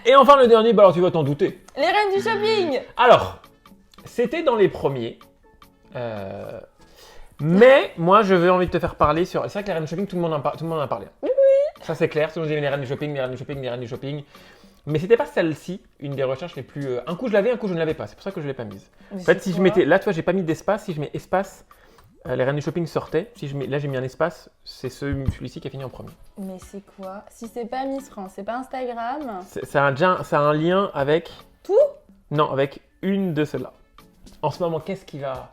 Et enfin le dernier, bah alors tu vas t'en douter. Les reines du shopping. Alors, c'était dans les premiers. Mais moi, je veux envie de te faire parler sur. C'est vrai que les reines du shopping, tout le monde en a parlé. Oui. Ça, c'est clair. Tout le monde dit les reines du shopping, les reines du shopping, les reines du shopping. Mais c'était pas celle-ci, une des recherches les plus. Un coup, je l'avais, un coup, je ne l'avais pas. C'est pour ça que je ne l'ai pas mise. Mais En fait, c'est si je quoi mettais. Là, tu vois, j'ai pas mis d'espace. Si je mets espace, les reines du shopping sortaient. Si je mets... Là, j'ai mis un espace. C'est celui-ci qui a fini en premier. Mais c'est quoi? Si c'est pas Miss France, c'est pas Instagram. Ça a un lien avec. Tout? Non, avec une de celles-là. En ce moment, qu'est-ce qui va.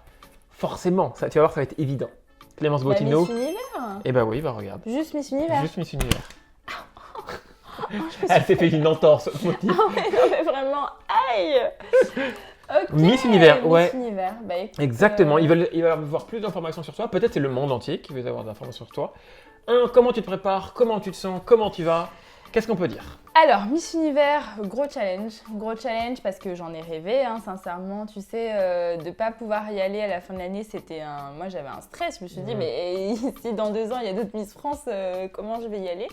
Forcément, ça, tu vas voir, ça va être évident. Clémence Bah, Bottineau. Miss Univers. Eh bah oui, bah regarde. Juste Miss Univers. Juste Miss Univers. Je me suis Elle s'est fait une entorse au motif. Ah ouais, non, mais vraiment, aïe. Ok. Miss Univers, ouais. Miss Univers, bah écoute, Exactement, ils veulent avoir plus d'informations sur toi. Peut-être c'est le monde entier qui veut avoir des informations sur toi. Comment tu te prépares, comment tu te sens, comment tu vas. Qu'est-ce qu'on peut dire? Alors, Miss Univers, gros challenge parce que j'en ai rêvé, hein, sincèrement, tu sais, de pas pouvoir y aller à la fin de l'année, c'était un... Moi, j'avais un stress, je me suis dit, mais si dans 2 ans, il y a d'autres Miss France, comment je vais y aller?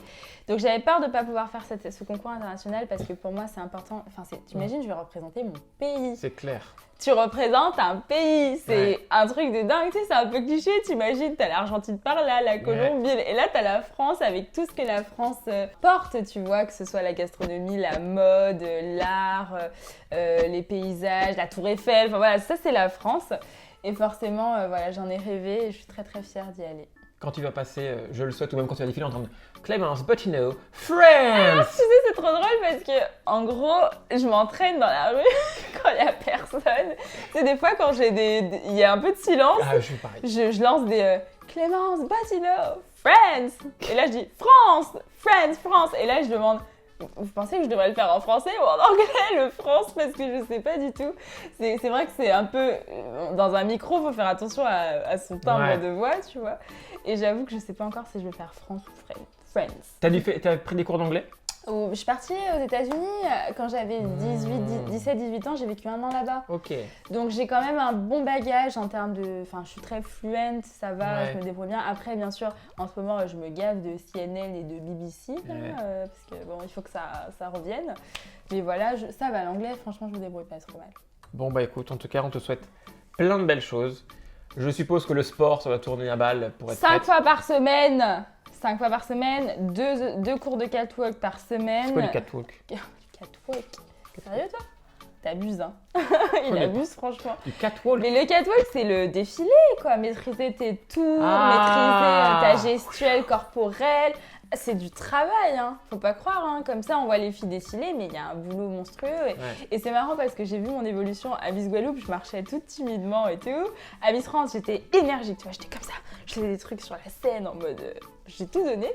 Donc, j'avais peur de pas pouvoir faire ce concours international parce que pour moi, c'est important. Enfin, t'imagines, je vais représenter mon pays. C'est clair. Tu représentes un pays, c'est un truc de dingue, tu sais, c'est un peu cliché, t'imagines, t'as l'Argentine par là, la Colombie, et là t'as la France avec tout ce que la France porte, tu vois, que ce soit la gastronomie, la mode, l'art, les paysages, la Tour Eiffel, enfin voilà, ça c'est la France. Et forcément, voilà, j'en ai rêvé et je suis très très fière d'y aller. Quand tu vas passer, je le souhaite, ou même quand tu vas défiler en train de Clémence Bottineau, Tu France. sais, c'est trop drôle parce que, en gros, je m'entraîne dans la rue quand il n'y a personne. Tu sais, des fois, quand il y a un peu de silence, Ah, je suis pareil. je lance des Clémence Bottineau, France. Et là, je dis France, France. Et là, je demande, vous pensez que je devrais le faire en français ou en anglais, le France, parce que je sais pas du tout. C'est vrai que c'est un peu, dans un micro, il faut faire attention à son timbre de voix, tu vois. Et j'avoue que je sais pas encore si je vais faire France ou Friends. T'as pris des cours d'anglais? Je suis partie aux États-Unis quand j'avais 17-18 ans, j'ai vécu 1 an là-bas. Ok. Donc j'ai quand même un bon bagage en termes de... Enfin, je suis très fluente, ça va, je me débrouille bien. Après, bien sûr, en ce moment, je me gave de CNN et de BBC, parce que bon, il faut que ça revienne. Mais voilà, ça va, l'anglais, franchement, je me débrouille pas trop mal. Bon bah écoute, en tout cas, on te souhaite plein de belles choses. Je suppose que le sport, ça va tourner à balle pour être 5 fois par semaine 5 fois par semaine, 2 cours de catwalk par semaine. C'est quoi du catwalk? Catwalk? Sérieux toi? T'abuses, hein. Il abuse, franchement. Du catwalk? Mais le catwalk, c'est le défilé, quoi. Maîtriser tes tours, maîtriser ta gestuelle corporelle. C'est du travail, hein. Faut pas croire, hein. Comme ça, on voit les filles défiler, mais il y a un boulot monstrueux. Et c'est marrant parce que j'ai vu mon évolution à Miss Guadeloupe, je marchais toute timidement et tout. À Miss France, j'étais énergique, tu vois, j'étais comme ça. Je faisais des trucs sur la scène en mode... j'ai tout donné.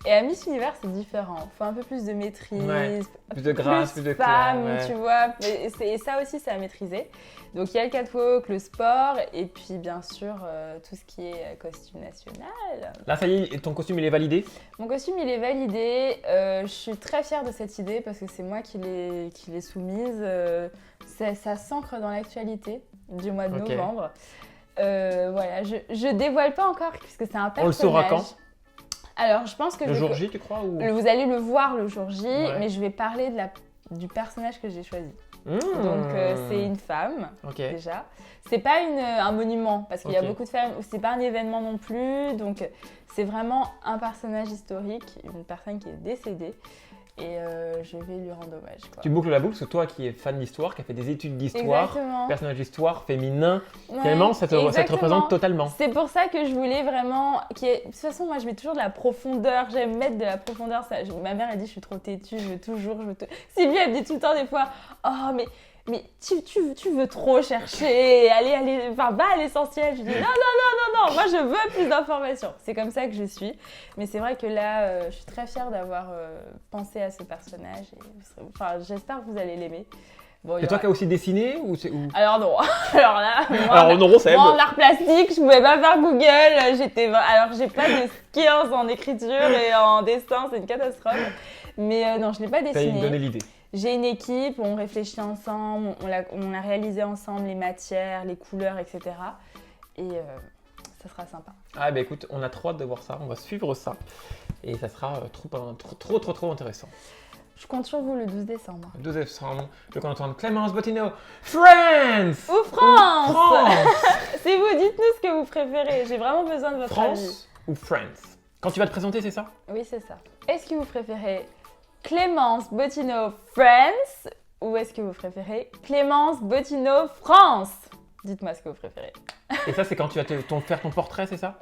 Et à Miss Univers, c'est différent. Faut un peu plus de maîtrise, plus de grâce, plus de femme, clair, tu vois. Et ça aussi, c'est à maîtriser. Donc, il y a le catwalk, le sport, et puis bien sûr, tout ce qui est costume national. Là, ça y est, ton costume, il est validé? Mon costume, il est validé. Je suis très fière de cette idée parce que c'est moi qui l'ai soumise. Ça s'ancre dans l'actualité du mois de novembre. Voilà, je dévoile pas encore puisque c'est un personnage. On le saura quand? Alors, je pense que le jour J, tu crois ou... Vous allez le voir le jour J, mais je vais parler du personnage que j'ai choisi. Donc, c'est une femme, déjà. C'est pas un monument, parce qu'il y a beaucoup de femmes, c'est pas un événement non plus. Donc, c'est vraiment un personnage historique, une personne qui est décédée. Et je vais lui rendre hommage. Quoi. Tu boucles la boucle, parce que toi qui es fan d'histoire, qui a fait des études d'histoire, personnage d'histoire féminin, finalement ça te représente totalement. C'est pour ça que je voulais vraiment... De toute façon, moi je mets toujours de la profondeur, j'aime mettre de la profondeur. Ma mère elle dit je suis trop têtue, je veux toujours... Sylvie elle me dit tout le temps des fois, oh mais tu veux trop chercher, va à l'essentiel. Je dis non, moi je veux plus d'informations. C'est comme ça que je suis. Mais c'est vrai que là, je suis très fière d'avoir pensé à ce personnage. J'espère que vous allez l'aimer. Bon, c'est toi qui as aussi dessiné ou Alors non. Alors là, moi en art plastique, je pouvais pas faire Google. Alors j'ai pas de skills en écriture et en dessin, c'est une catastrophe. Mais non, je l'ai pas dessiné. Ça me donné l'idée. J'ai une équipe, on réfléchit ensemble, on a réalisé ensemble les matières, les couleurs, etc. Et ça sera sympa. Ah bah écoute, on a trop hâte de voir ça, on va suivre ça. Et ça sera trop intéressant. Je compte sur vous le 12 décembre. 12 décembre, je compte entendre Clémence Bottineau, France Ou France, France C'est vous, dites-nous ce que vous préférez. J'ai vraiment besoin de votre avis. France ou France? Quand tu vas te présenter, c'est ça? Oui, c'est ça. Est-ce que vous préférez Clémence Bottineau France ou est-ce que vous préférez Clémence Bottineau France? Dites-moi ce que vous préférez. Et ça, c'est quand tu vas faire ton portrait, c'est ça?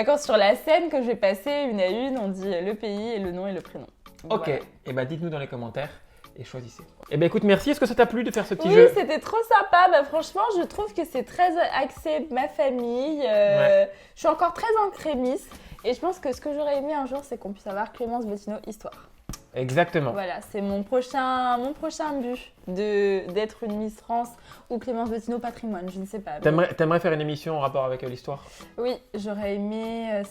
Quand sur la scène que je vais passer une à une, on dit le pays et le nom et le prénom. Ok, Voilà. et bah dites-nous dans les commentaires et choisissez. Et bah écoute, merci. Est-ce que ça t'a plu de faire ce petit Oui, jeu? c'était trop sympa. Franchement, je trouve que c'est très axé ma famille. Ouais. Je suis encore très en crémisse. Et je pense que ce que j'aurais aimé un jour, c'est qu'on puisse avoir Clémence Bottineau Histoire. Exactement. Voilà, c'est mon prochain but d'être une Miss France ou Clémence Bottineau Patrimoine, je ne sais pas. Mais T'aimerais faire une émission en rapport avec l'histoire? oui, j'aurais aimé.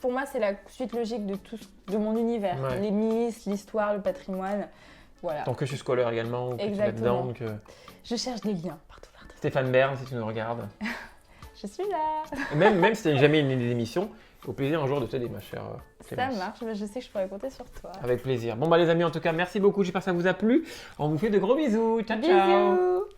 Pour moi, c'est la suite logique de mon univers. Ouais. Les Miss, l'histoire, le patrimoine. Voilà. Tant que je suis scolaire également, ou que tu es Exactement. là-dedans. Donc, Je cherche des liens partout. Stéphane Bern, si tu nous regardes. Je suis là. Et même si t'as jamais une idée d'émission, au plaisir un jour de t'aider, ma chère Ça Clémence. marche, je sais que je pourrais compter sur toi. Avec plaisir. Bon bah les amis, en tout cas, merci beaucoup. J'espère que ça vous a plu. On vous fait de gros bisous. Ciao, ciao. Bisous.